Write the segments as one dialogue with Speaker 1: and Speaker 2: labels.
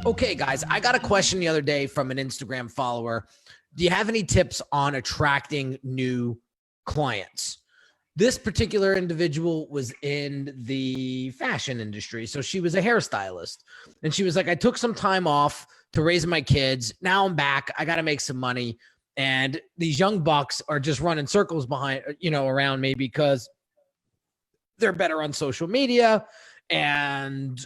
Speaker 1: Okay, guys, I got a question the other day from an Instagram follower. Do you have any tips on attracting new clients? This particular individual was in the fashion industry. So she was a hairstylist. And she was like, I took some time off to raise my kids. Now I'm back. I got to make some money. And these young bucks are just running circles behind, around me because they're better on social media. And,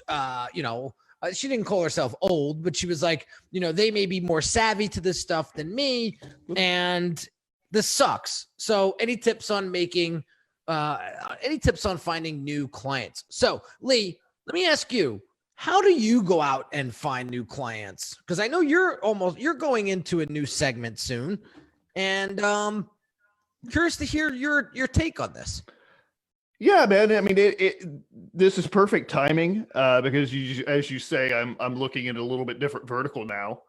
Speaker 1: she didn't call herself old, but she was like, they may be more savvy to this stuff than me. And this sucks. So any tips on finding new clients? So Lee, let me ask you, how do you go out and find new clients? Because I know you're going into a new segment soon. And curious to hear your take on this.
Speaker 2: Yeah, man. I mean, this is perfect timing because as you say, I'm looking at a little bit different vertical now.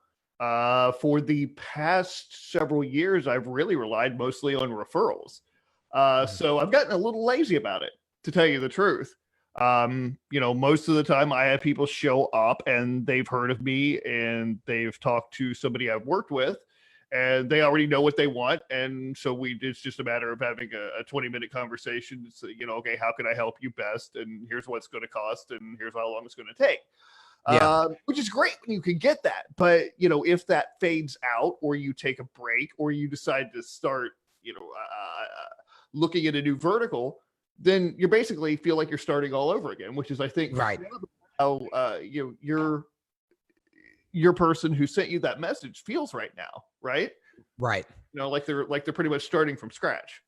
Speaker 2: For the past several years, I've really relied mostly on referrals. So I've gotten a little lazy about it, to tell you the truth. Most of the time I have people show up and they've heard of me and they've talked to somebody I've worked with. And they already know what they want. And so it's just a matter of having a 20-minute conversation. So, okay, how can I help you best? And here's what it's going to cost. And here's how long it's going to take. Which is great when you can get that. But, if that fades out or you take a break or you decide to start, looking at a new vertical, then you basically feel like you're starting all over again, which is, I think,
Speaker 1: right.
Speaker 2: How, your person who sent you that message feels right now, right?
Speaker 1: Right.
Speaker 2: Like they're pretty much starting from scratch.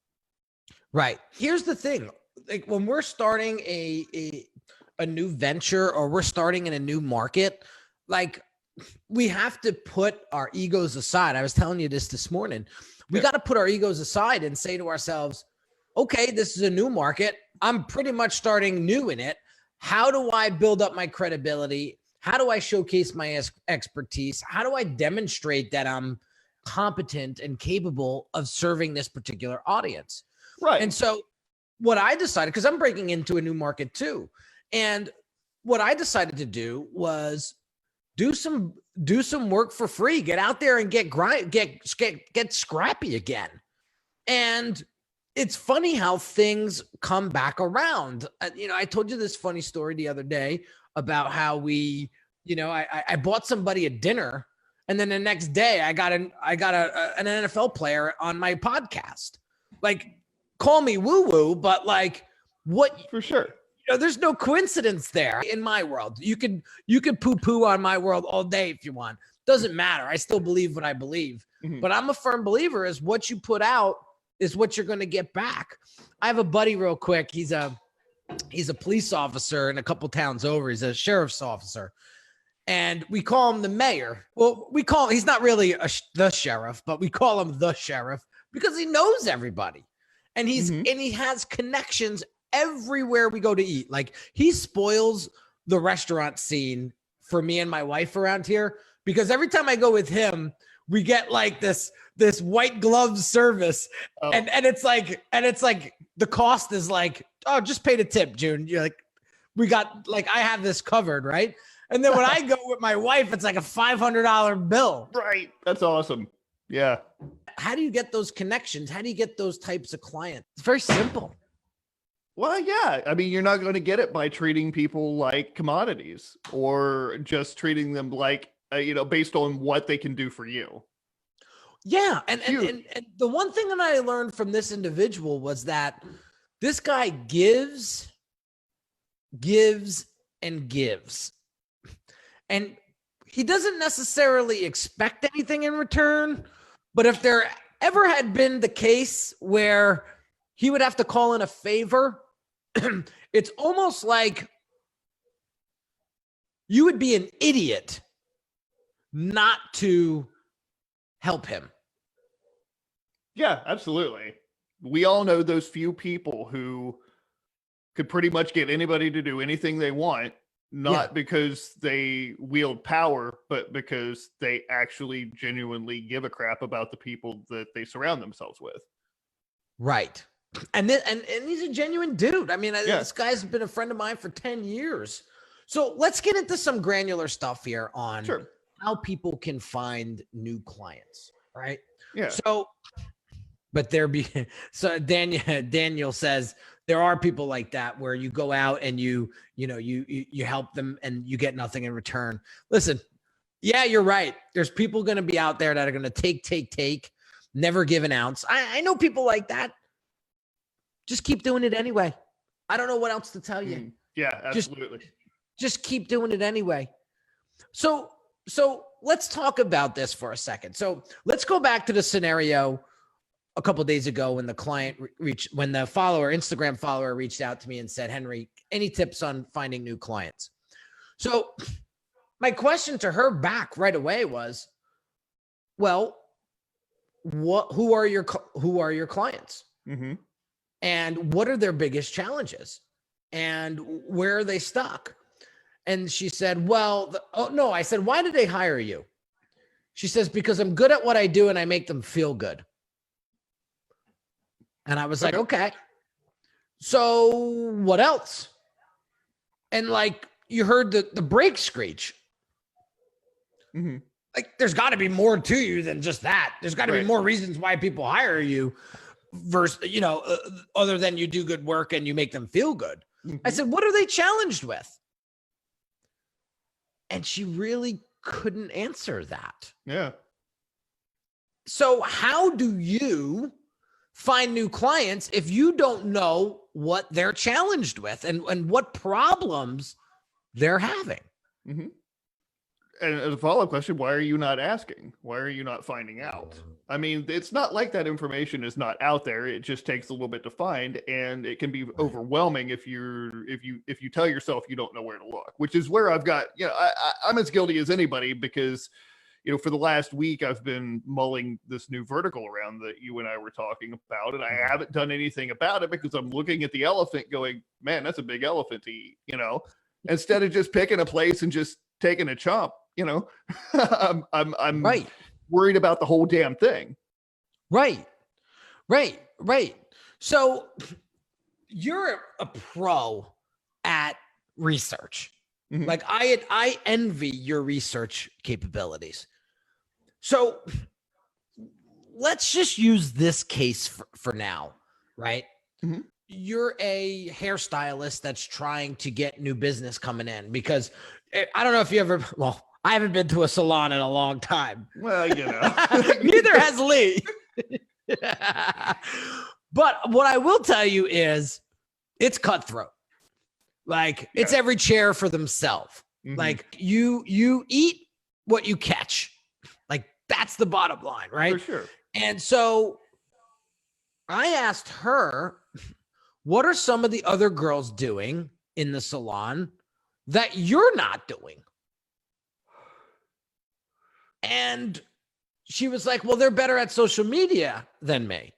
Speaker 1: Right. Here's the thing. Like when we're starting a new venture or we're starting in a new market, like we have to put our egos aside. I was telling you this morning. We got to put our egos aside and say to ourselves, okay, this is a new market. I'm pretty much starting new in it. How do I build up my credibility? How do I showcase my expertise? How do I demonstrate that I'm competent and capable of serving this particular audience?
Speaker 2: Right.
Speaker 1: And so what I decided, because I'm breaking into a new market too, and what I decided to do was do some work for free, get out there and get scrappy again. And it's funny how things come back around. I told you this funny story the other day about how I bought somebody a dinner, and then the next day I got an NFL player on my podcast. Like, call me woo-woo, but like, what?
Speaker 2: For sure.
Speaker 1: There's no coincidence there in my world. You could poo-poo on my world all day if you want. Doesn't matter. I still believe what I believe. Mm-hmm. But I'm a firm believer is what you put out is what you're going to get back. I have a buddy real quick. He's a police officer in a couple towns over. He's a sheriff's officer. And we call him the mayor. Well, he's not really the sheriff, but we call him the sheriff because he knows everybody. And he has connections everywhere we go to eat. Like, he spoils the restaurant scene for me and my wife around here, because every time I go with him, we get like this white glove service. Oh. And it's like the cost is like, oh, just pay the tip, June. You're like, I have this covered, right? And then when I go with my wife, it's like a $500 bill.
Speaker 2: Right. That's awesome. Yeah.
Speaker 1: How do you get those connections? How do you get those types of clients? It's very simple.
Speaker 2: Well, yeah. I mean, you're not going to get it by treating people like commodities or just treating them like, based on what they can do for you.
Speaker 1: Yeah. And the one thing that I learned from this individual was that this guy gives, and gives. And he doesn't necessarily expect anything in return. But if there ever had been the case where he would have to call in a favor, it's almost like you would be an idiot not to help him.
Speaker 2: Yeah, absolutely. We all know those few people who could pretty much get anybody to do anything they want, not because they wield power, but because they actually genuinely give a crap about the people that they surround themselves with.
Speaker 1: Right. And he's a genuine dude. I mean, this guy's been a friend of mine for 10 years. So let's get into some granular stuff here on
Speaker 2: Sure.
Speaker 1: how people can find new clients, right?
Speaker 2: Yeah.
Speaker 1: So, but Daniel says there are people like that where you go out and you help them and you get nothing in return. Listen, yeah, you're right. There's people going to be out there that are going to take, never give an ounce. I know people like that. Just keep doing it anyway. I don't know what else to tell you.
Speaker 2: Yeah, absolutely.
Speaker 1: Just keep doing it anyway. So let's talk about this for a second. So let's go back to the scenario a couple of days ago when the client when the Instagram follower reached out to me and said, Henry, any tips on finding new clients? So my question to her back right away was, well, who are your clients?
Speaker 2: Mm-hmm.
Speaker 1: And what are their biggest challenges? And where are they stuck? And she said, well, I said, why did they hire you? She says, because I'm good at what I do and I make them feel good. And I was like, okay, so what else? And like, you heard the brake screech.
Speaker 2: Mm-hmm.
Speaker 1: Like, there's got to be more to you than just that. There's got to be more reasons why people hire you versus, other than you do good work and you make them feel good. Mm-hmm. I said, what are they challenged with? And she really couldn't answer that.
Speaker 2: Yeah.
Speaker 1: So how do you find new clients if you don't know what they're challenged with and what problems they're having?
Speaker 2: Mm-hmm. And as a follow-up question, why are you not asking? Why are you not finding out? I mean, it's not like that information is not out there. It just takes a little bit to find, and it can be overwhelming if you tell yourself you don't know where to look, which is where I've got, I'm as guilty as anybody because, for the last week, I've been mulling this new vertical around that you and I were talking about, and I haven't done anything about it because I'm looking at the elephant going, man, that's a big elephant to eat, instead of just picking a place and just taking a chomp. I'm
Speaker 1: right.
Speaker 2: worried about the whole damn thing. Right.
Speaker 1: So you're a pro at research. Mm-hmm. Like I envy your research capabilities. So let's just use this case for now, right? Mm-hmm. You're a hairstylist that's trying to get new business coming in because I don't know if you ever, I haven't been to a salon in a long time.
Speaker 2: Well,
Speaker 1: neither has Lee. But what I will tell you is it's cutthroat. Like it's every chair for themselves. Mm-hmm. Like you eat what you catch. Like that's the bottom line, right?
Speaker 2: For sure.
Speaker 1: And so I asked her, what are some of the other girls doing in the salon that you're not doing? And she was like, well, they're better at social media than me.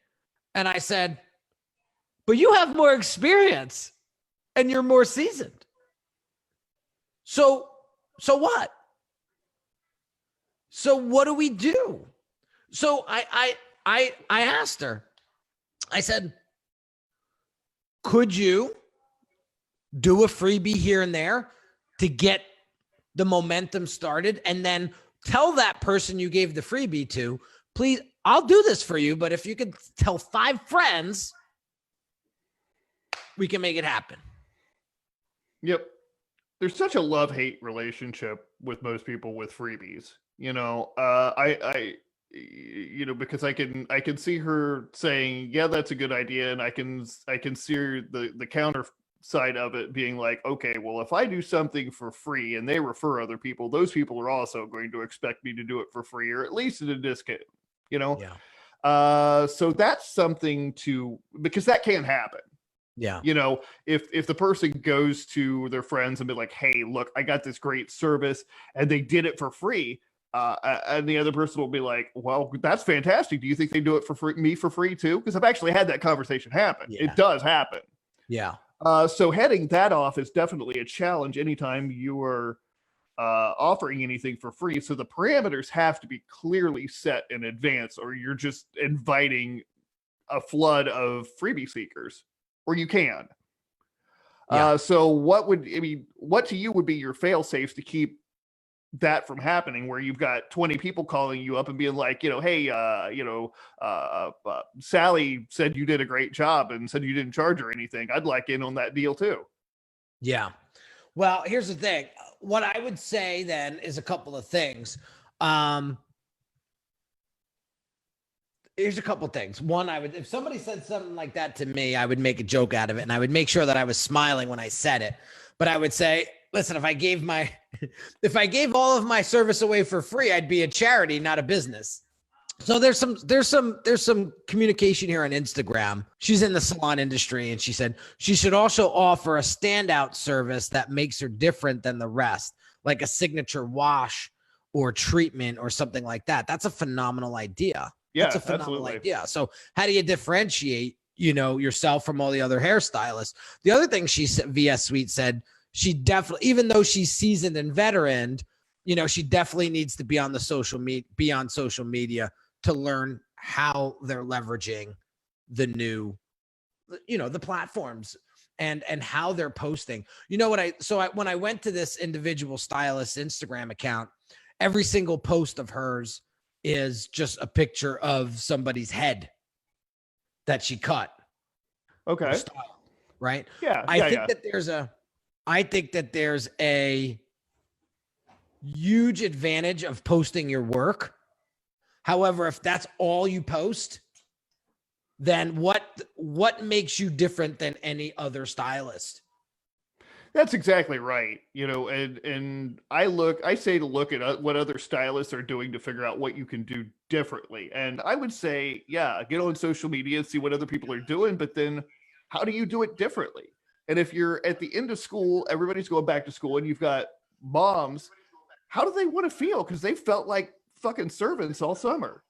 Speaker 1: And I said, but you have more experience and you're more seasoned. So what? So what do we do? So I asked her, I said, could you do a freebie here and there to get the momentum started and then tell that person you gave the freebie to, please, I'll do this for you, but if you could tell 5 friends, we can make it happen.
Speaker 2: Yep. There's such a love-hate relationship with most people with freebies. Because I can see her saying, yeah, that's a good idea. And I can see the counter side of it being like, okay, well, if I do something for free and they refer other people, those people are also going to expect me to do it for free or at least at a discount,
Speaker 1: Yeah.
Speaker 2: So that's something because that can happen.
Speaker 1: Yeah.
Speaker 2: If the person goes to their friends and be like, hey, look, I got this great service and they did it for free. And the other person will be like, well, that's fantastic. Do you think they do it for free too? Because I've actually had that conversation happen. Yeah. It does happen.
Speaker 1: Yeah.
Speaker 2: So heading that off is definitely a challenge anytime you are offering anything for free. So the parameters have to be clearly set in advance, or you're just inviting a flood of freebie seekers, or you can.
Speaker 1: Yeah.
Speaker 2: So what to you would be your fail safes to keep that from happening, where you've got 20 people calling you up and being like, hey, Sally said you did a great job and said you didn't charge her anything. I'd like in on that deal too.
Speaker 1: Yeah. Well, here's the thing. What I would say then is a couple of things. Here's a couple of things. One, if somebody said something like that to me, I would make a joke out of it, and I would make sure that I was smiling when I said it. But I would say, listen, if I gave all of my service away for free, I'd be a charity, not a business. So there's some communication here on Instagram. She's in the salon industry, and she said she should also offer a standout service that makes her different than the rest, like a signature wash or treatment or something like that. That's a phenomenal idea.
Speaker 2: Yeah,
Speaker 1: that's a phenomenal
Speaker 2: absolutely.
Speaker 1: idea. So how do you differentiate, yourself from all the other hairstylists? The other thing she said, VS Sweet said, she definitely, even though she's seasoned and veteran, she definitely needs to be on social media to learn how they're leveraging the new, the platforms and how they're posting. When I went to this individual stylist Instagram account, every single post of hers is just a picture of somebody's head that she cut.
Speaker 2: Okay.
Speaker 1: Style, right?
Speaker 2: Yeah.
Speaker 1: I think that there's a huge advantage of posting your work. However, if that's all you post, then what makes you different than any other stylist?
Speaker 2: That's exactly right. And I say to look at what other stylists are doing to figure out what you can do differently. And I would say, yeah, get on social media and see what other people are doing, but then how do you do it differently? And if you're at the end of school, everybody's going back to school, and you've got moms, how do they want to feel? Because they felt like fucking servants all summer.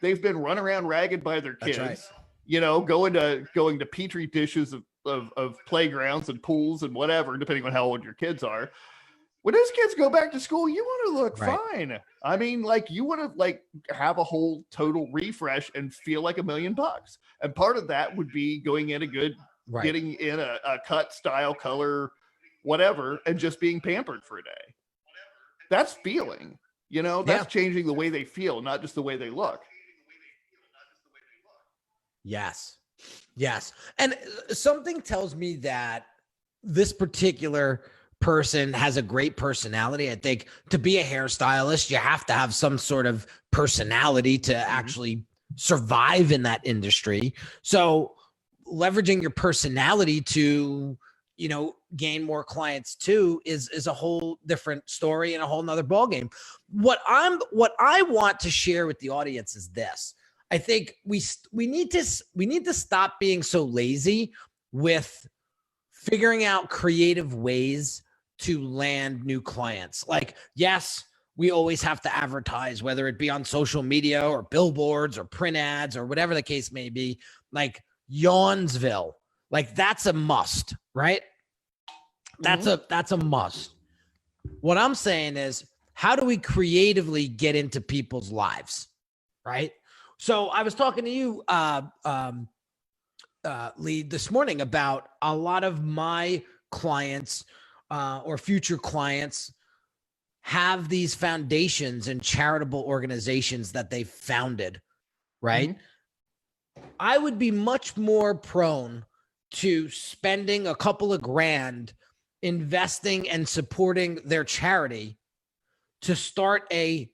Speaker 2: They've been run around ragged by their kids, right. Going to petri dishes of playgrounds and pools and whatever, depending on how old your kids are. When those kids go back to school, you want to look fine. I mean, you want to have a whole total refresh and feel like $1 million. And part of that would be going in getting in a cut, style, color, whatever, and just being pampered for a day. That's feeling, that's changing the way they feel, not just the way they look.
Speaker 1: Yes. And something tells me that this particular person has a great personality. I think to be a hairstylist, you have to have some sort of personality to actually survive in that industry. So leveraging your personality to, gain more clients too is a whole different story and a whole nother ballgame. What I want to share with the audience is this. I think we need to stop being so lazy with figuring out creative ways to land new clients. Yes, we always have to advertise, whether it be on social media or billboards or print ads or whatever the case may be. Yawnsville, that's a must, right? That's a must. What I'm saying is, how do we creatively get into people's lives, right? So I was talking to you, Lee, this morning about a lot of my clients or future clients have these foundations and charitable organizations that they've founded, right? I would be much more prone to spending a couple of grand investing and supporting their charity to start a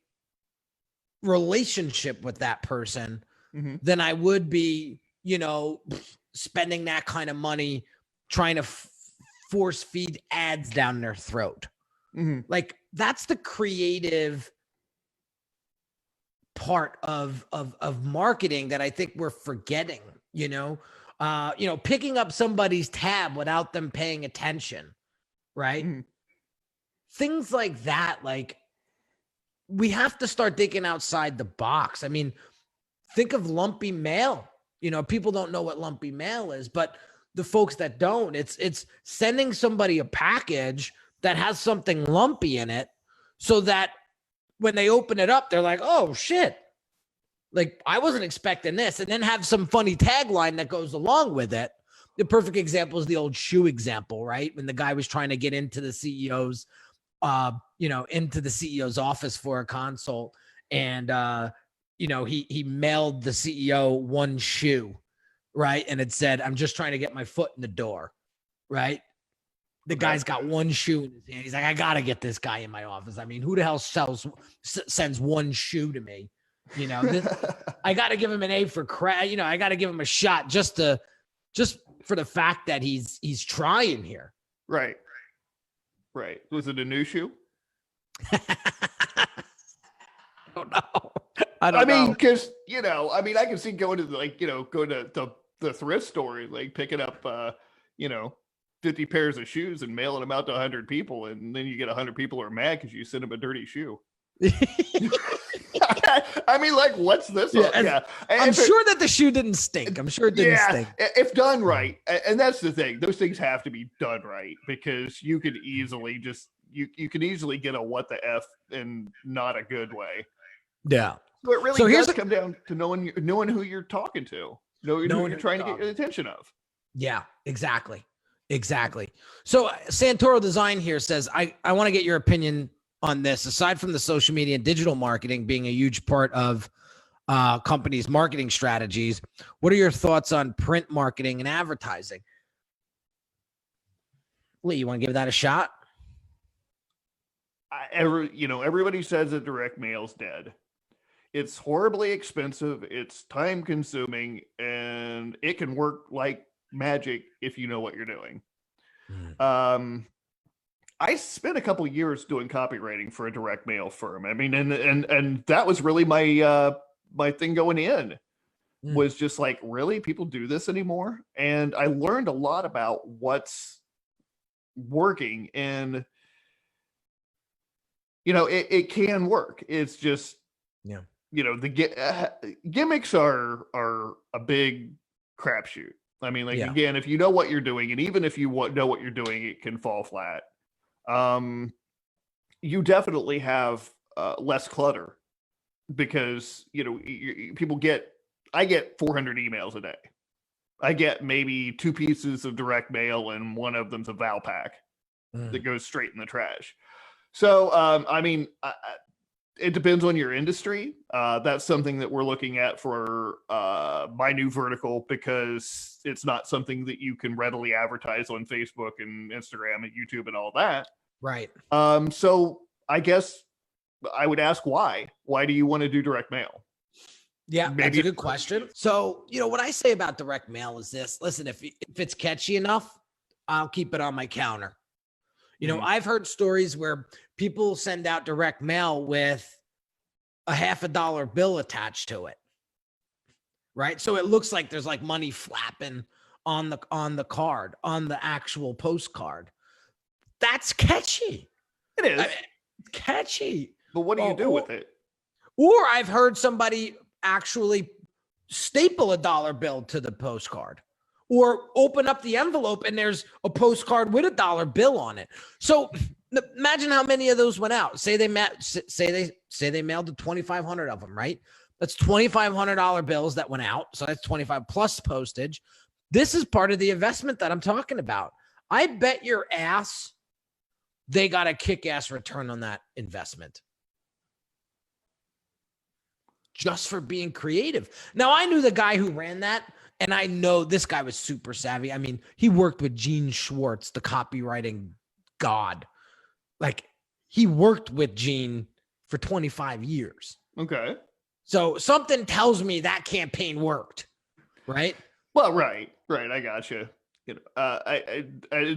Speaker 1: relationship with that person than I would be, spending that kind of money trying to force feed ads down their throat. That's the creative part of marketing that I think we're forgetting, picking up somebody's tab without them paying attention, right? Things like that, we have to start thinking outside the box. I mean, think of lumpy mail. People don't know what lumpy mail is, but the folks that don't, it's sending somebody a package that has something lumpy in it so that when they open it up, they're like, oh shit, I wasn't expecting this. And then have some funny tagline that goes along with it. The perfect example is the old shoe example, right? When the guy was trying to get into the CEO's, into the CEO's office for a consult, and he mailed the CEO one shoe, right? And it said, "I'm just trying to get my foot in the door," right? The guy's got one shoe in his hand. He's like, "I gotta get this guy in my office." I mean, who the hell sends one shoe to me? I got to give him an A for crack. I got to give him a shot just for the fact that he's trying here.
Speaker 2: Right. Was it a new shoe?
Speaker 1: I don't know. I
Speaker 2: mean, because I can see going to go to the thrift store, like picking up 50 pairs of shoes and mailing them out to 100 people, and then you get 100 people who are mad because you sent them a dirty shoe. I mean, like, what's this?
Speaker 1: Yeah. I'm sure that the shoe didn't stink. I'm sure it didn't stink.
Speaker 2: If done right. And that's the thing. Those things have to be done right, because you could easily you can easily get a what the F in not a good way.
Speaker 1: Yeah.
Speaker 2: So it really does come down to knowing who you're talking to, knowing who you're trying to get the attention of.
Speaker 1: Yeah, exactly. So Santoro Design here says, I want to get your opinion on this. Aside from the social media and digital marketing being a huge part of companies' marketing strategies, what are your thoughts on print marketing and advertising? Lee, you want to give that a shot?
Speaker 2: Everybody says that direct mail's dead. It's horribly expensive. It's time consuming, and it can work like magic if you know what you're doing. I spent a couple of years doing copywriting for a direct mail firm. I mean, and that was really my thing going in, was just like, really, people do this anymore? And I learned a lot about what's working, and it can work. It's just, the gimmicks are a big crapshoot. I mean, again, if you know what you're doing, and even if you know what you're doing, it can fall flat. You definitely have less clutter, because I get 400 emails a day. I get maybe 2 pieces of direct mail, and one of them's a Val pack that goes straight in the trash. So I mean, it depends on your industry. That's something that we're looking at for my new vertical, because it's not something that you can readily advertise on Facebook and Instagram and YouTube and all that.
Speaker 1: Right.
Speaker 2: So I guess I would ask why. Why do you want to do direct mail?
Speaker 1: Yeah, that's a good question. So, what I say about direct mail is this. Listen, if it's catchy enough, I'll keep it on my counter. I've heard stories where people send out direct mail with a $50 bill attached to it. Right? So it looks like there's like money flapping on the card, on the actual postcard. That's catchy.
Speaker 2: It is.
Speaker 1: Catchy.
Speaker 2: But what do you do with it?
Speaker 1: Or I've heard somebody actually staple a dollar bill to the postcard, or open up the envelope and there's a postcard with a dollar bill on it. So imagine how many of those went out. Say they mailed to 2,500 of them, right? That's $2,500 bills that went out. So that's 25 plus postage. This is part of the investment that I'm talking about. I bet your ass they got a kick-ass return on that investment, just for being creative. Now, I knew the guy who ran that, and I know this guy was super savvy. I mean, he worked with Gene Schwartz, the copywriting god. Like, he worked with Gene for 25 years.
Speaker 2: Okay.
Speaker 1: So something tells me that campaign worked, right?
Speaker 2: Well, right. I gotcha.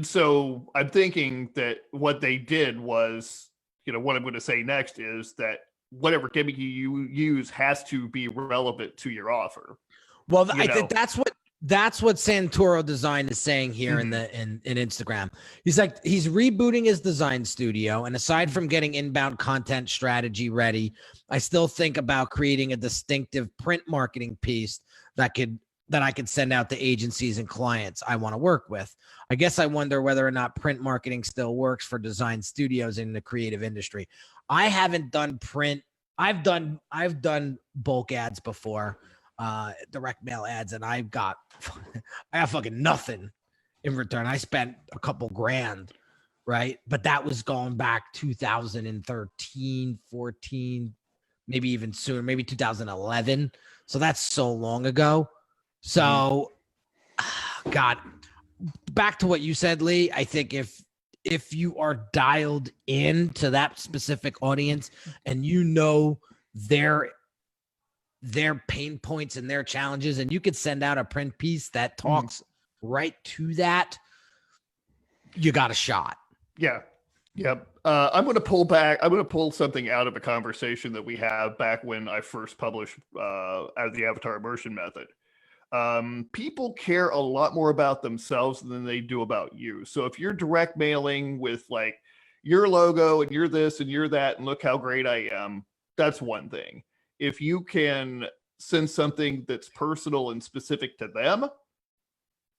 Speaker 2: So I'm thinking that what they did was, what I'm going to say next is that whatever gimmick you use has to be relevant to your offer.
Speaker 1: Well, I think that's what Santoro Design is saying here in Instagram. He's like, he's rebooting his design studio, and aside from getting inbound content strategy ready, I still think about creating a distinctive print marketing piece that I could send out to agencies and clients I want to work with. I guess I wonder whether or not print marketing still works for design studios in the creative industry. I haven't done print. I've done bulk ads before, direct mail ads, and I have fucking nothing in return. I spent a couple grand, right? But that was going back 2013, 14, maybe even sooner, maybe 2011. So that's so long ago. So, God, back to what you said, Lee. I think if you are dialed in to that specific audience and you know their pain points and their challenges, and you could send out a print piece that talks right to that, you got a shot.
Speaker 2: Yeah. Yep. I'm going to pull back. I'm going to pull something out of a conversation that we have back when I first published as the Avatar Immersion Method. People care a lot more about themselves than they do about you. So if you're direct mailing with like your logo and you're this and you're that and look how great I am, that's one thing. If you can send something that's personal and specific to them,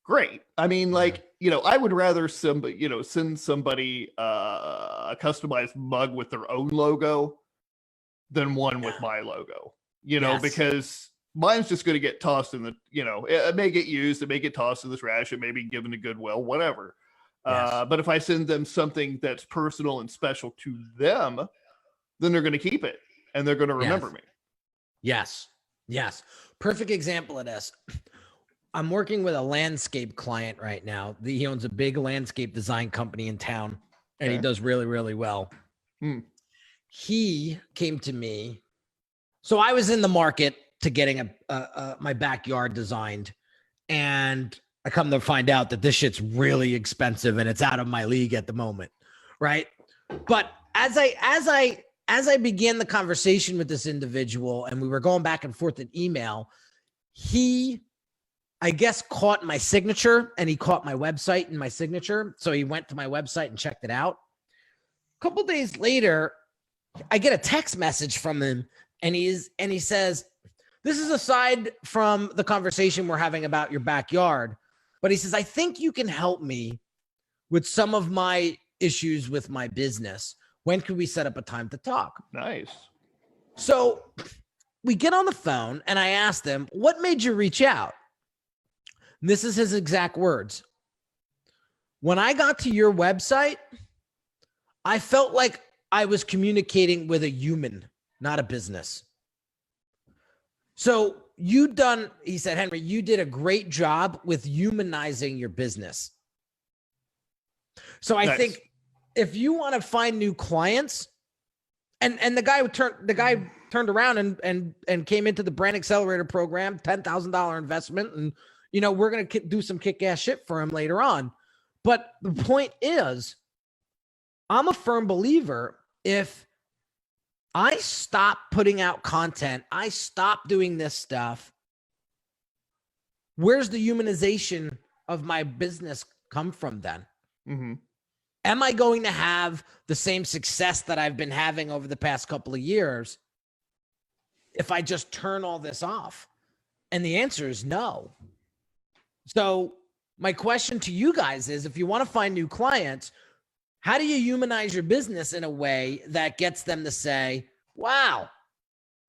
Speaker 2: great. I mean, like, I would rather send somebody a customized mug with their own logo than one with my logo, because mine's just going to get tossed in the, it may get used, it may get tossed in the trash, it may be given to Goodwill, whatever. But if I send them something that's personal and special to them, then they're going to keep it and they're going to remember me.
Speaker 1: Yes. Perfect example of this. I'm working with a landscape client right now. He owns a big landscape design company in town, and he does really, really well. He came to me. So I was in the market to getting my backyard designed, and I come to find out that this shit's really expensive and it's out of my league at the moment, right? But as I began the conversation with this individual and we were going back and forth in email, he, I guess, caught my signature and he caught my website and my signature. So he went to my website and checked it out. A couple days later, I get a text message from him and he says, this is aside from the conversation we're having about your backyard, but he says, I think you can help me with some of my issues with my business. When can we set up a time to talk?
Speaker 2: Nice.
Speaker 1: So we get on the phone and I asked him, what made you reach out? And this is his exact words. When I got to your website, I felt like I was communicating with a human, not a business. So he said, Henry, you did a great job with humanizing your business. So I think if you want to find new clients, and the guy turned around and came into the Brand Accelerator program, $10,000 investment, and we're going to do some kick-ass shit for him later on. But the point is, I'm a firm believer, if I stop putting out content, I stop doing this stuff, where's the humanization of my business come from then? Am I going to have the same success that I've been having over the past couple of years if I just turn all this off? And the answer is no. So my question to you guys is, if you want to find new clients, how do you humanize your business in a way that gets them to say, wow,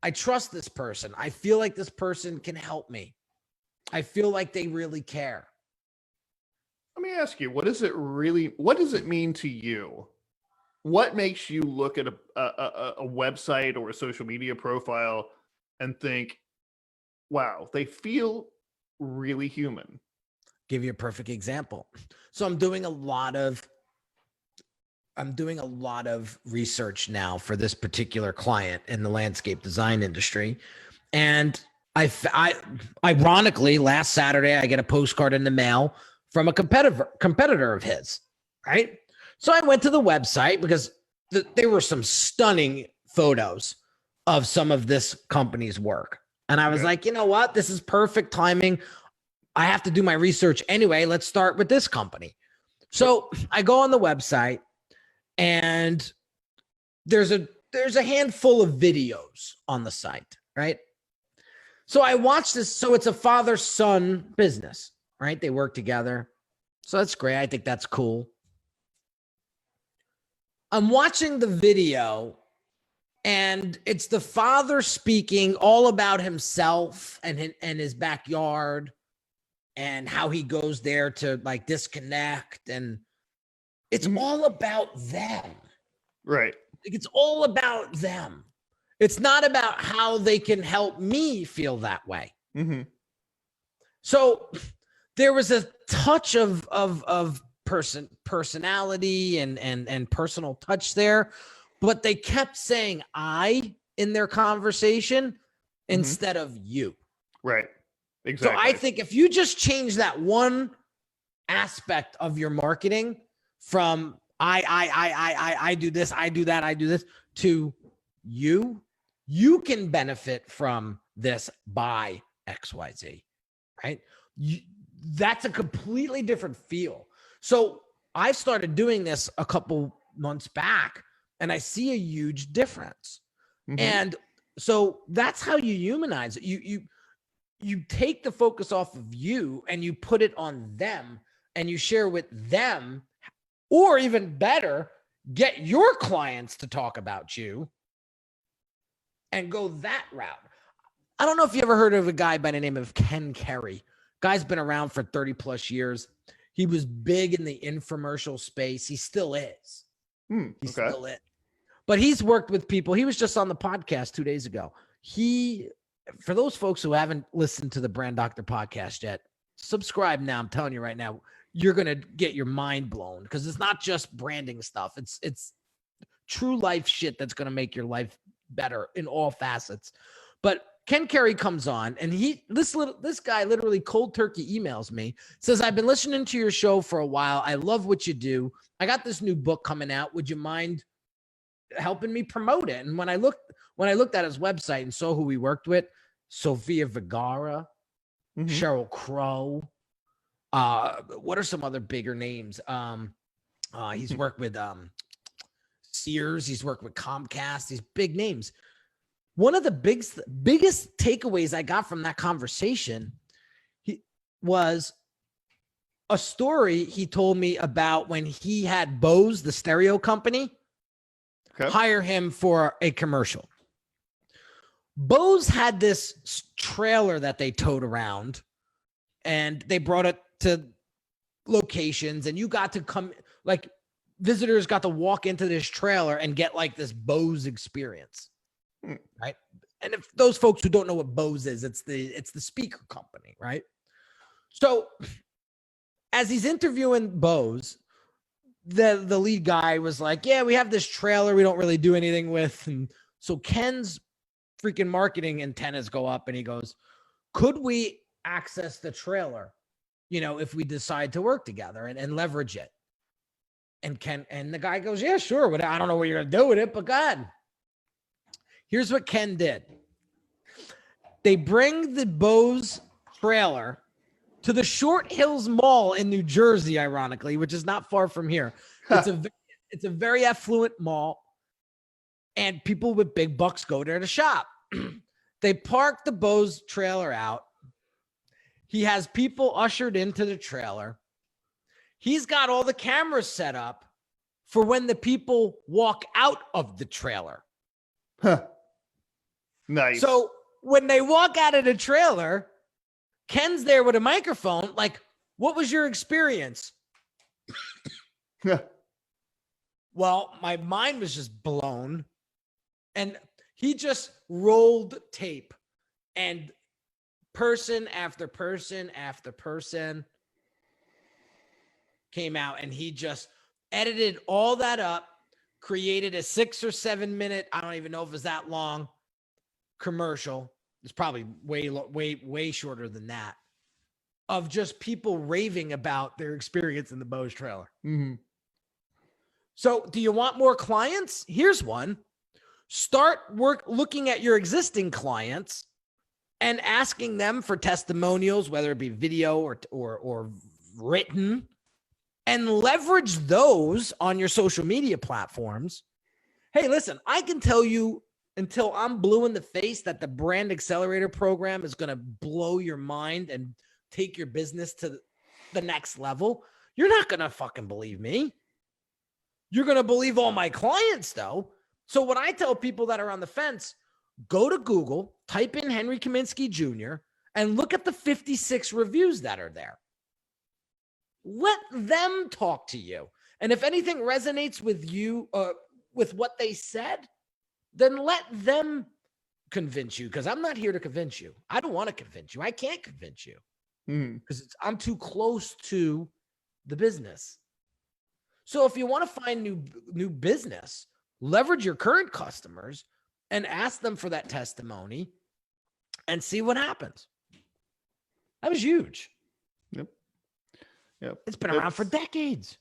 Speaker 1: I trust this person. I feel like this person can help me. I feel like they really care.
Speaker 2: Let me ask you, what does it mean to you? What makes you look at a website or a social media profile and think, wow, they feel really human?
Speaker 1: Give you a perfect example. So I'm doing a lot of research now for this particular client in the landscape design industry. And I ironically, last Saturday, I get a postcard in the mail from a competitor of his, right? So I went to the website because there were some stunning photos of some of this company's work. And I was like, you know what? This is perfect timing. I have to do my research anyway. Let's start with this company. So I go on the website and there's a handful of videos on the site, right? So I watched this. So it's a father-son business, right? They work together. So that's great. I think that's cool. I'm watching the video and it's the father speaking all about himself and his backyard and how he goes there to like disconnect, and it's all about them.
Speaker 2: Right.
Speaker 1: Like, it's all about them. It's not about how they can help me feel that way.
Speaker 2: Mm-hmm.
Speaker 1: So there was a touch of personality and personal touch there, but they kept saying I in their conversation instead of you.
Speaker 2: Right. Exactly.
Speaker 1: So I think if you just change that one aspect of your marketing from I do this, I do that, I do this, to you can benefit from this by XYZ, right? That's a completely different feel. So I've started doing this a couple months back, and I see a huge difference. And so that's how you humanize it. You take the focus off of you and you put it on them, and you share with them, or even better, get your clients to talk about you and go that route. I don't know if you ever heard of a guy by the name of Ken Carey. Guy's been around for 30 plus years. He was big in the infomercial space. He still is. He's still it. But he's worked with people. He was just on the podcast 2 days ago. For those folks who haven't listened to the Brand Doctor podcast yet, subscribe now. I'm telling you right now, you're going to get your mind blown, because it's not just branding stuff. It's true life shit that's going to make your life better in all facets. But Ken Carey comes on, and this guy literally cold turkey emails me, says, I've been listening to your show for a while. I love what you do. I got this new book coming out. Would you mind helping me promote it? And when I looked at his website and saw who he worked with, Sofia Vergara, Sheryl Crow, what are some other bigger names? He's worked with Sears, he's worked with Comcast, these big names. One of the biggest takeaways I got from that conversation was a story he told me about when he had Bose, the stereo company, hire him for a commercial. Bose had this trailer that they towed around, and they brought it to locations, and you got to come, like, visitors got to walk into this trailer and get like this Bose experience. Right. And if those folks who don't know what Bose is, it's the speaker company, right? So as he's interviewing Bose, the lead guy was like, yeah, we have this trailer we don't really do anything with. And so Ken's freaking marketing antennas go up, and he goes, could we access the trailer, if we decide to work together and leverage it? And the guy goes, yeah, sure. I don't know what you're going to do with it, but God. Here's what Ken did. They bring the Bose trailer to the Short Hills Mall in New Jersey, ironically, which is not far from here. It's a very affluent mall, and people with big bucks go there to shop. They park the Bose trailer out. He has people ushered into the trailer. He's got all the cameras set up for when the people walk out of the trailer.
Speaker 2: Nice.
Speaker 1: So when they walk out of the trailer, Ken's there with a microphone. Like, what was your experience? Well, my mind was just blown. And he just rolled tape, and person after person after person came out, and he just edited all that up, created a 6 or 7 minute, I don't even know if it was that long, commercial. It's probably way shorter than that, of just people raving about their experience in the Bose trailer. So do you want more clients? Here's one. Start looking at your existing clients and asking them for testimonials, whether it be video or written, and leverage those on your social media platforms. Hey, listen, I can tell you until I'm blue in the face that the Brand Accelerator program is going to blow your mind and take your business to the next level. You're not going to fucking believe me. You're going to believe all my clients, though. So what I tell people that are on the fence, go to Google, type in Henry Kaminski Jr., and look at the 56 reviews that are there. Let them talk to you. And if anything resonates with you, with what they said, then let them convince you, because I'm not here to convince you. I don't want to convince you. I can't convince you because I'm too close to the business. So if you want to find new business, leverage your current customers and ask them for that testimony and see what happens. That was huge.
Speaker 2: Yep.
Speaker 1: It's been around for decades.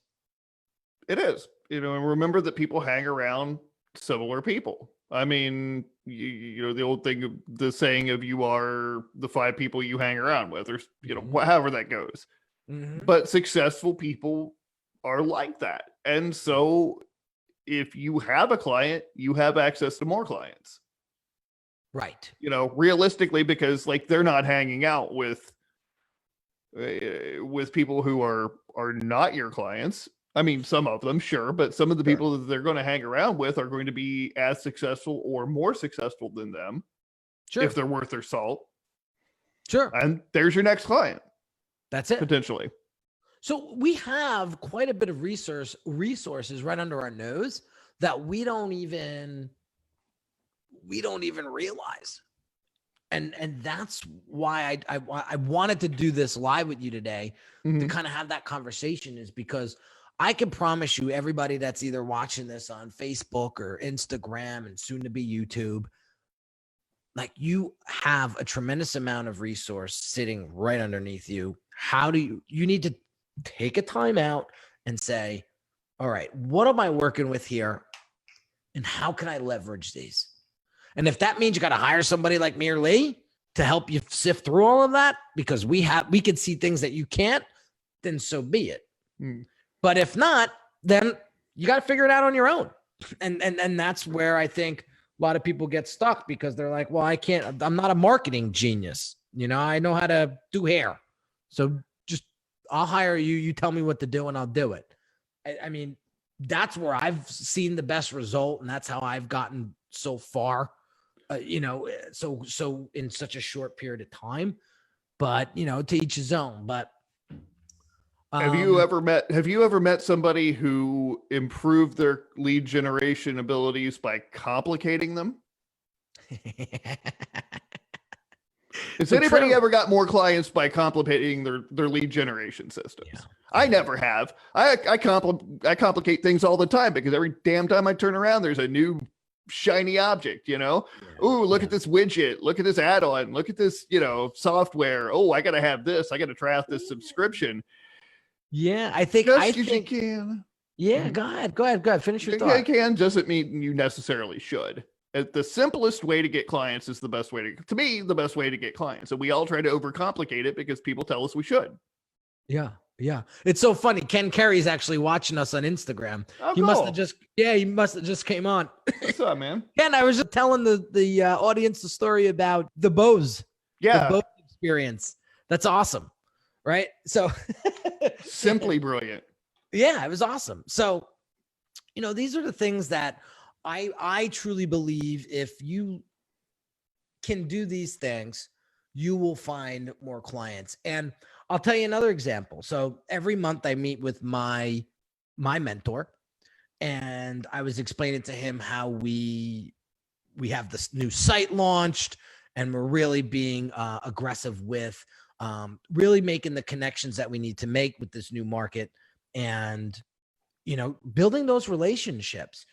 Speaker 2: It is, and remember that people hang around similar people. I mean, you know, the old thing, the saying of you are the 5 people you hang around with, or, however that goes. But successful people are like that. And so if you have a client, you have access to more clients.
Speaker 1: Right.
Speaker 2: Realistically, because like they're not hanging out with people who are not your clients. I mean, some of them, sure, but some of the people that they're going to hang around with are going to be as successful or more successful than them, if they're worth their salt.
Speaker 1: Sure.
Speaker 2: And there's your next client.
Speaker 1: That's it.
Speaker 2: Potentially.
Speaker 1: So we have quite a bit of resources right under our nose that we don't even realize. And that's why I wanted to do this live with you today, to kind of have that conversation, is because I can promise you, everybody that's either watching this on Facebook or Instagram and soon to be YouTube, like, you have a tremendous amount of resource sitting right underneath you. How do you need to take a time out and say, all right, what am I working with here? And how can I leverage these? And if that means you got to hire somebody like me or Lee to help you sift through all of that, because we can see things that you can't, then so be it. But if not, then you got to figure it out on your own. And that's where I think a lot of people get stuck, because they're like, well, I'm not a marketing genius. I know how to do hair. So just, I'll hire you. You tell me what to do and I'll do it. I mean, that's where I've seen the best result. And that's how I've gotten so far, so in such a short period of time. But, to each his own. But have you ever met somebody who improved their lead generation abilities by complicating them? Has anybody ever got more clients by complicating their lead generation systems? Yeah. I never have. I complicate things all the time, because every damn time I turn around, there's a new shiny object, Ooh, look at this widget. Look at this add-on. Look at this, software. Oh, I got to have this. I got to try out this subscription. Yeah, I think
Speaker 2: you can.
Speaker 1: Yeah, go ahead. Finish your thought.
Speaker 2: Can doesn't mean you necessarily should. The simplest way to get clients is the best way to me, the best way to get clients. And we all try to overcomplicate it because people tell us we should. Yeah.
Speaker 1: It's so funny. Ken Carey's actually watching us on Instagram.
Speaker 2: Oh,
Speaker 1: he must have just came on.
Speaker 2: What's up, man?
Speaker 1: Ken, I was just telling the audience the story about the Bose.
Speaker 2: Yeah.
Speaker 1: The Bose experience. That's awesome. Right? So
Speaker 2: simply brilliant.
Speaker 1: Yeah, it was awesome. So, these are the things that I truly believe, if you can do these things, you will find more clients. And I'll tell you another example. So every month I meet with my mentor, and I was explaining to him how we have this new site launched, and we're really being aggressive with really making the connections that we need to make with this new market, and, building those relationships.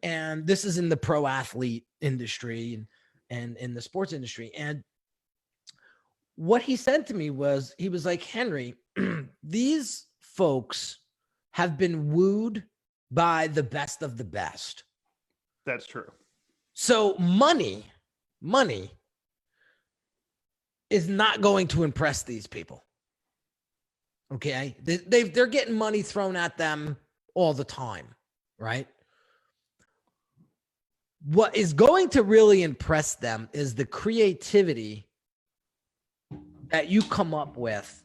Speaker 1: And this is in the pro athlete industry and in the sports industry. And what he said to me was, he was like, Henry, these folks have been wooed by the best of the best.
Speaker 2: That's true.
Speaker 1: So money is not going to impress these people. Okay. They're getting money thrown at them all the time. Right. What is going to really impress them is the creativity that you come up with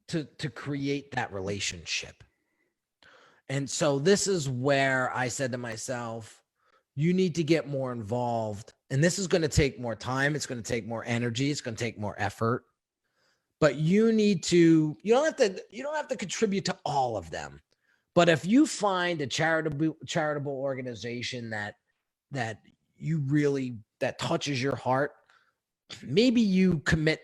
Speaker 1: to create that relationship. And so this is where I said to myself, you need to get more involved and this is going to take more time. It's going to take more energy. It's going to take more effort. But you don't have to contribute to all of them. But if you find a charitable organization that touches your heart, maybe you commit,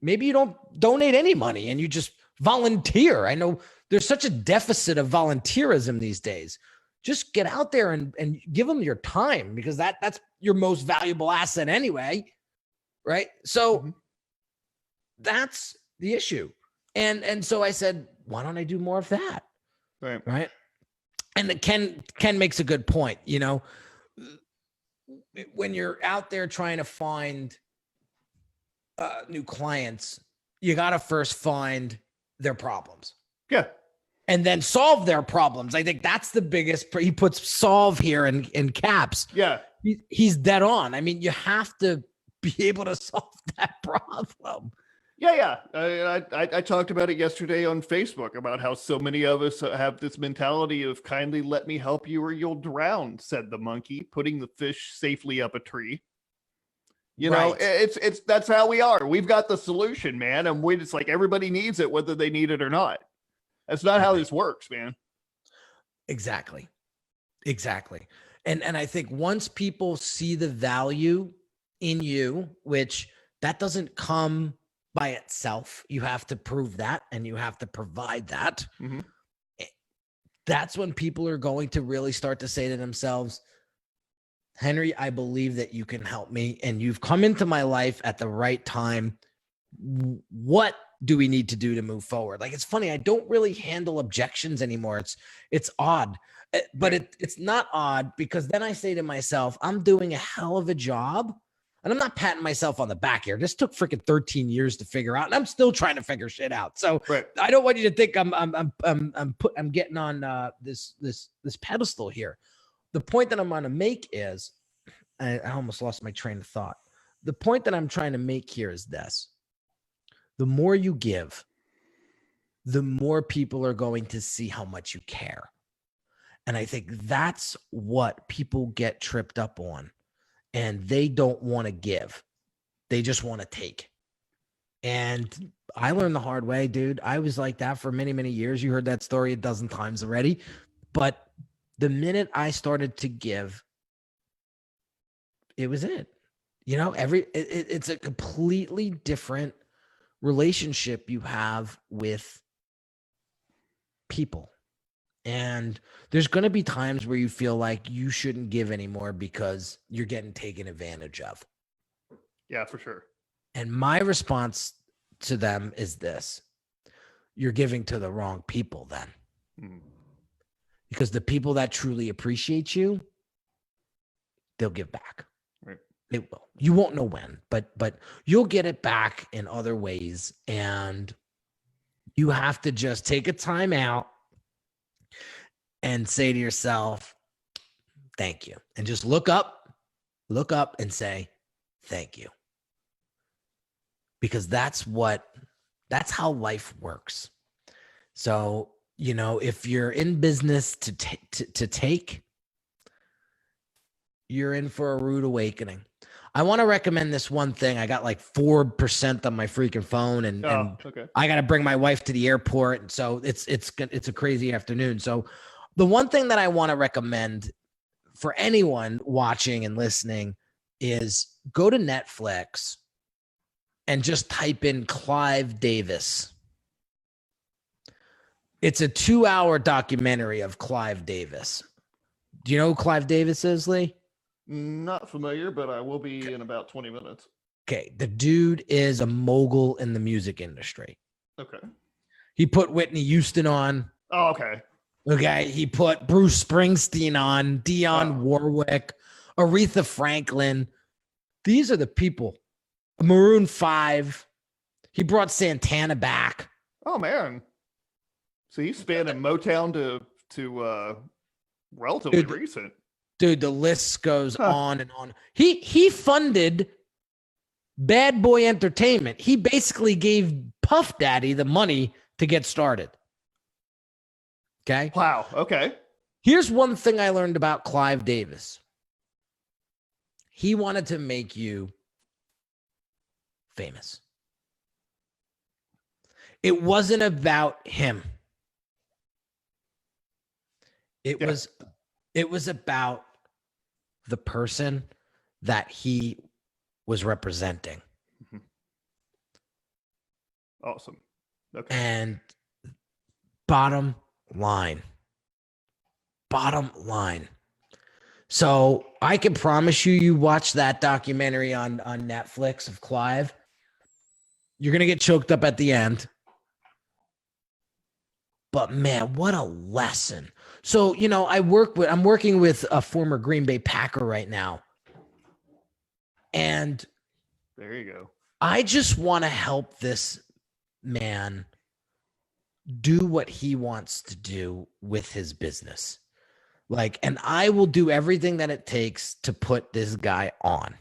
Speaker 1: maybe you don't donate any money and you just volunteer. I know there's such a deficit of volunteerism these days. Just get out there and give them your time, because that's your most valuable asset anyway. Right. So that's the issue. And so I said, why don't I do more of that? Right. And Ken makes a good point. You know, when you're out there trying to find new clients, you got to first find their problems. Yeah. And then solve their problems. I think that's the biggest. He puts solve here in caps. Yeah. He's dead on. I mean, you have to be able to solve that problem. Yeah. I talked about it yesterday on Facebook about how so many of us have this mentality of kindly let me help you or you'll drown, said the monkey, putting the fish safely up a tree. You know, it's that's how we are. We've got the solution, man. And it's like everybody needs it, whether they need it or not. That's not how this works, man. Exactly. And I think once people see the value in you, which that doesn't come by itself, you have to prove that and you have to provide that. Mm-hmm. That's when people are going to really start to say to themselves, Henry, I believe that you can help me and you've come into my life at the right time. What do we need to do to move forward? Like, it's funny. I don't really handle objections anymore. It's odd, but it's not odd, because then I say to myself, I'm doing a hell of a job, and I'm not patting myself on the back here. This took freaking 13 years to figure out, and I'm still trying to figure shit out. So I don't want you to think I'm getting on this pedestal here. The point that I'm going to make is, I almost lost my train of thought. The point that I'm trying to make here is this. The more you give, the more people are going to see how much you care. And I think that's what people get tripped up on. And they don't want to give. They just want to take. And I learned the hard way, dude. I was like that for many, many years. You heard that story a dozen times already. But the minute I started to give, it was it. You know, it's a completely different relationship you have with people. And there's going to be times where you feel like you shouldn't give anymore because you're getting taken advantage of. Yeah, for sure. And my response to them is this: you're giving to the wrong people then. Because the people that truly appreciate you, they'll give back. Right. They will. You won't know when, but you'll get it back in other ways. And you have to just take a time out and say to yourself, thank you. And just look up and say, thank you. Because that's how life works. So, you know, if you're in business to take, you're in for a rude awakening. I want to recommend this one thing. I got like 4% on my freaking phone, and I got to bring my wife to the airport. And so it's a crazy afternoon. So the one thing that I want to recommend for anyone watching and listening is go to Netflix and just type in Clive Davis. It's a 2-hour documentary of Clive Davis. Do you know who Clive Davis is, Lee? Not familiar, but I will be in about 20 minutes. Okay. The dude is a mogul in the music industry. Okay. He put Whitney Houston on. Oh, okay. Okay. He put Bruce Springsteen on, Dionne Warwick, Aretha Franklin. These are the people. Maroon 5. He brought Santana back. Oh, man. So he's spanning Motown to relatively recent. Dude, the list goes on and on. He funded Bad Boy Entertainment. He basically gave Puff Daddy the money to get started. Okay? Wow. Okay. Here's one thing I learned about Clive Davis. He wanted to make you famous. It wasn't about him. It was about the person that he was representing.
Speaker 2: Mm-hmm. Awesome. Okay.
Speaker 1: And bottom line. So I can promise you watch that documentary on Netflix of Clive. You're going to get choked up at the end. But man, what a lesson. So, I'm working with a former Green Bay Packer right now. And
Speaker 2: there you go.
Speaker 1: I just want to help this man do what he wants to do with his business. And I will do everything that it takes to put this guy on.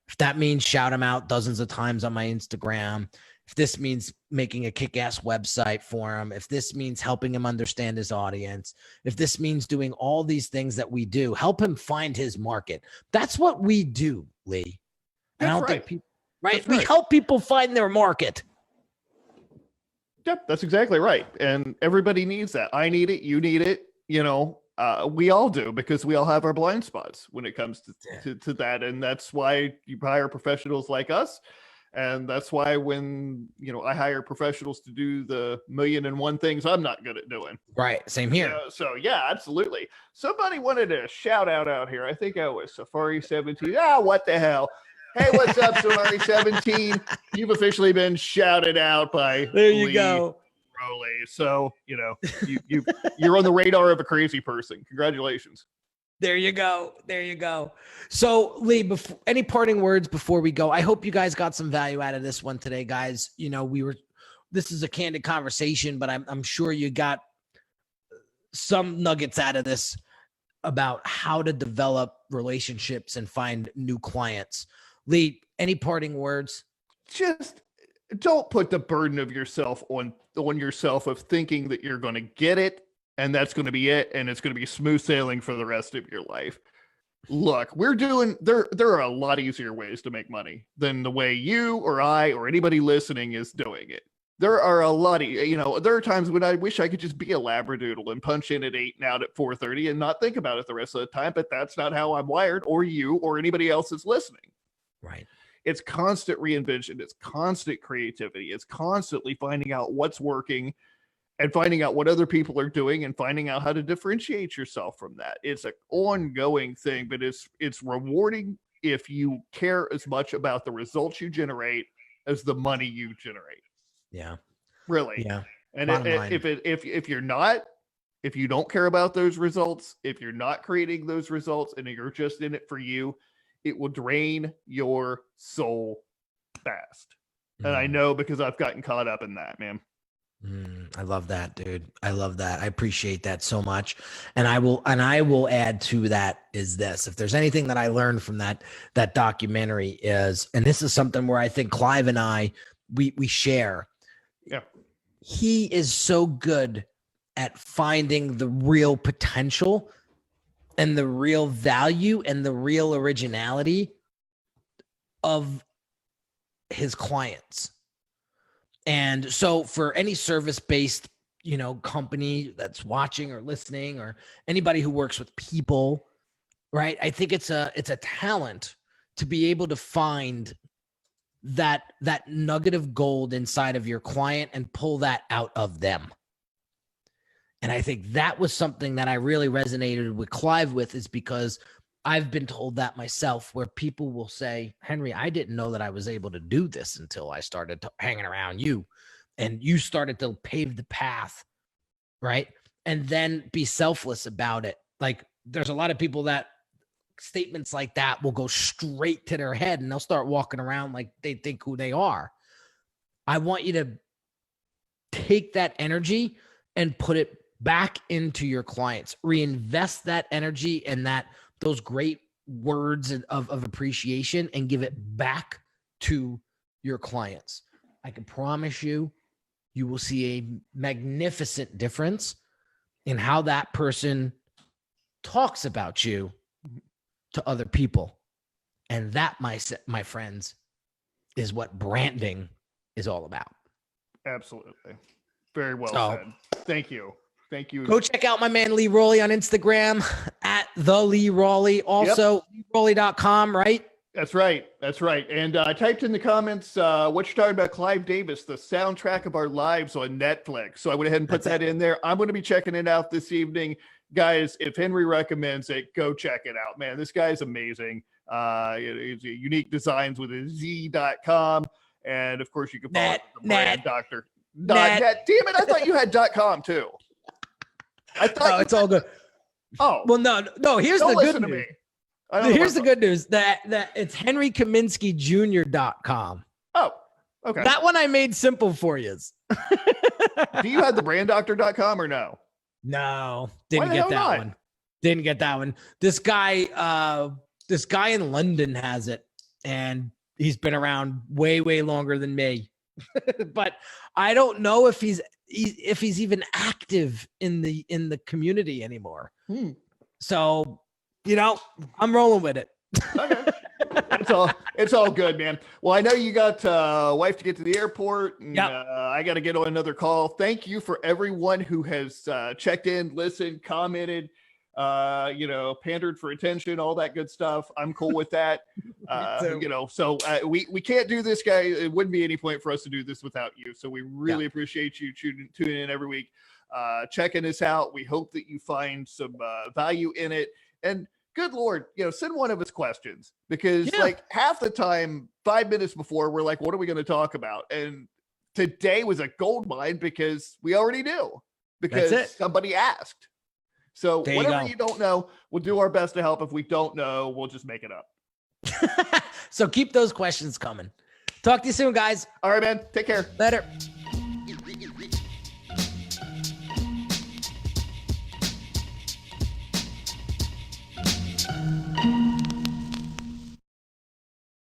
Speaker 1: If that means shout him out dozens of times on my Instagram, if this means making a kick-ass website for him, if this means helping him understand his audience, if this means doing all these things that we do, help him find his market. That's what we do, Lee. And I don't think people, right? We help people find their market.
Speaker 2: Yep, that's exactly right. And everybody needs that. I need it. You need it. We all do, because we all have our blind spots when it comes to that. And that's why you hire professionals like us. And that's why when, I hire professionals to do the 1,000,001 things I'm not good at doing.
Speaker 1: Right. Same here.
Speaker 2: So yeah, absolutely. Somebody wanted a shout out here. I think I was Safari 17. What the hell? Hey, what's up, Safari 17? You've officially been shouted out by
Speaker 1: Lee go.
Speaker 2: Rowley. So, you're on the radar of a crazy person. Congratulations.
Speaker 1: There you go. So, Lee, any parting words before we go? I hope you guys got some value out of this one today, guys. This is a candid conversation, but I'm sure you got some nuggets out of this about how to develop relationships and find new clients. Lee, any parting words?
Speaker 2: Just don't put the burden of yourself on yourself of thinking that you're going to get it and that's going to be it, and it's going to be smooth sailing for the rest of your life. Look, there are a lot easier ways to make money than the way you or I or anybody listening is doing it. There are a lot of, there are times when I wish I could just be a labradoodle and punch in at 8 and out at 4:30 and not think about it the rest of the time, but that's not how I'm wired, or you or anybody else is listening.
Speaker 1: Right.
Speaker 2: It's constant reinvention. It's constant creativity. It's constantly finding out what's working and finding out what other people are doing and finding out how to differentiate yourself from that. It's an ongoing thing, but it's rewarding if you care as much about the results you generate as the money you generate.
Speaker 1: Yeah.
Speaker 2: Really.
Speaker 1: Yeah.
Speaker 2: And if you don't care about those results, if you're not creating those results and you're just in it for you, it will drain your soul fast. And I know, because I've gotten caught up in that, man.
Speaker 1: I love that, dude. I love that. I appreciate that so much. And I will add to that is this. If there's anything that I learned from that documentary is, and this is something where I think Clive and I, we share.
Speaker 2: Yeah.
Speaker 1: He is so good at finding the real potential and the real value and the real originality of his clients. And so for any service-based, company that's watching or listening, or anybody who works with people, right? I think it's a talent to be able to find that nugget of gold inside of your client and pull that out of them. And I think that was something that I really resonated with Clive with, is because I've been told that myself, where people will say, Henry, I didn't know that I was able to do this until I started hanging around you, and you started to pave the path, right? And then be selfless about it. Like, there's a lot of people that statements like that will go straight to their head and they'll start walking around like they think who they are. I want you to take that energy and put it back into your clients, reinvest that energy and those great words of appreciation, and give it back to your clients. I can promise you, you will see a magnificent difference in how that person talks about you to other people. And that, my friends, is what branding is all about.
Speaker 2: Absolutely. Very well said. Thank you. Thank you.
Speaker 1: Go check out my man Lee Rowley on Instagram at the Lee Rowley. Also, LeeRowley.com, right?
Speaker 2: That's right. That's right. And I typed in the comments what you're talking about, Clive Davis, the soundtrack of our lives on Netflix. So I went ahead and put that in there. I'm going to be checking it out this evening. Guys, if Henry recommends it, go check it out, man. This guy's amazing. It's Unique Designz with a Z.com. And of course, you can follow the brand doctor. Net. Damn it. I thought you had .com too. I thought
Speaker 1: it's all good.
Speaker 2: Oh,
Speaker 1: well, no. Here's the good news. Here's the good news that it's HenryKaminskiJr.com.
Speaker 2: Oh, okay.
Speaker 1: That one I made simple for you.
Speaker 2: Do you have the branddoctor.com or no?
Speaker 1: No, didn't get that one. Didn't get that one. This guy in London has it, and he's been around way longer than me. But I don't know if he's even active in the community anymore. So, I'm rolling with it.
Speaker 2: Okay. It's all good, man. Well, I know you got a wife to get to the airport, and I got to get on another call. Thank you for everyone who has checked in, listened, commented, pandered for attention, all that good stuff. I'm cool with that. So we can't do this, guy. It wouldn't be any point for us to do this without you. So we really appreciate you tuning in every week, checking us out. We hope that you find some value in it. And good Lord, send one of us questions, because like half the time, 5 minutes before, we're like, what are we going to talk about? And today was a gold mine because we already knew, because somebody asked. So whatever you don't know, we'll do our best to help. If we don't know, we'll just make it up.
Speaker 1: So keep those questions coming. Talk to you soon, guys.
Speaker 2: All right, man. Take care.
Speaker 1: Later.